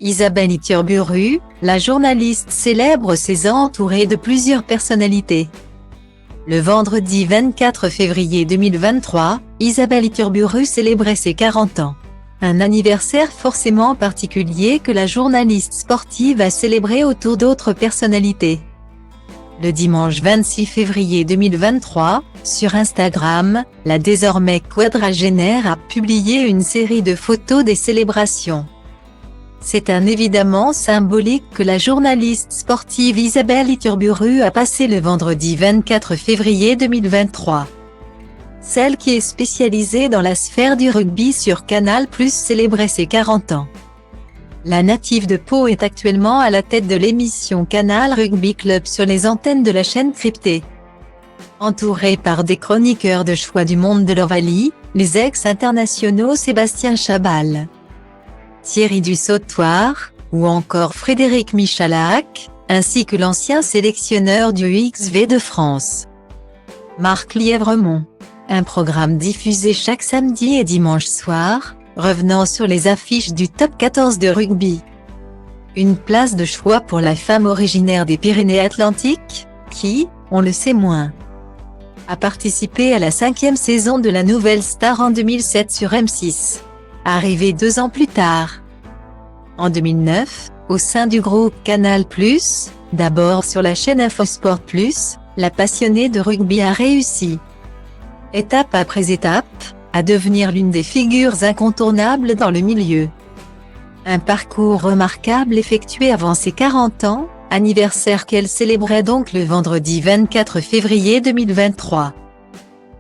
Isabelle Iturburu, la journaliste célèbre s'est entourée de plusieurs personnalités. Le vendredi 24 février 2023, Isabelle Iturburu célébrait ses 40 ans. Un anniversaire forcément particulier que la journaliste sportive a célébré autour d'autres personnalités. Le dimanche 26 février 2023, sur Instagram, la désormais quadragénaire a publié une série de photos des célébrations. C'est évidemment symbolique que la journaliste sportive Isabelle Iturburu a passé le vendredi 24 février 2023. Celle qui est spécialisée dans la sphère du rugby sur Canal+ célébrait ses 40 ans. La native de Pau est actuellement à la tête de l'émission Canal Rugby Club sur les antennes de la chaîne cryptée. Entourée par des chroniqueurs de choix du monde de l'Ovalie, les ex-internationaux Sébastien Chabal, Thierry Dussautoir, ou encore Frédéric Michalak, ainsi que l'ancien sélectionneur du XV de France, Marc Lièvremont. Un programme diffusé chaque samedi et dimanche soir, revenant sur les affiches du top 14 de rugby. Une place de choix pour la femme originaire des Pyrénées-Atlantiques, qui, on le sait moins, a participé à la 5e saison de La Nouvelle Star en 2007 sur M6. Arrivée 2 ans plus tard, en 2009, au sein du groupe Canal+, d'abord sur la chaîne Infosport+, la passionnée de rugby a réussi, étape après étape, à devenir l'une des figures incontournables dans le milieu. Un parcours remarquable effectué avant ses 40 ans, anniversaire qu'elle célébrait donc le vendredi 24 février 2023.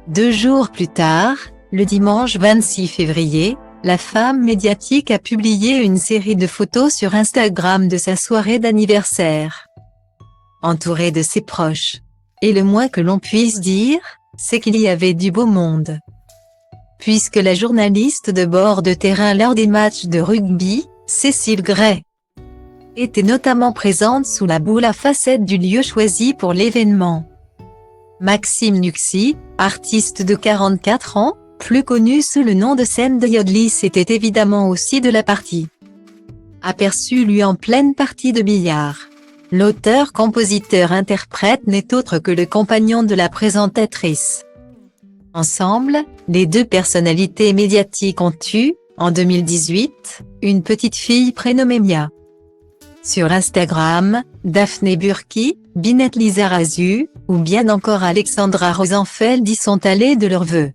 2 jours plus tard, le dimanche 26 février, la femme médiatique a publié une série de photos sur Instagram de sa soirée d'anniversaire, entourée de ses proches. Et le moins que l'on puisse dire, c'est qu'il y avait du beau monde, puisque la journaliste de bord de terrain lors des matchs de rugby, Cécile Gray, était notamment présente sous la boule à facettes du lieu choisi pour l'événement. Maxime Nuxi, artiste de 44 ans, plus connu sous le nom de scène de Yodelis, était évidemment aussi de la partie. Aperçu lui en pleine partie de billard. L'auteur-compositeur-interprète n'est autre que le compagnon de la présentatrice. Ensemble, les deux personnalités médiatiques ont eu, en 2018, une petite fille prénommée Mia. Sur Instagram, Daphné Burki, Binette Lizarazu, ou bien encore Alexandra Rosenfeld y sont allés de leurs vœux.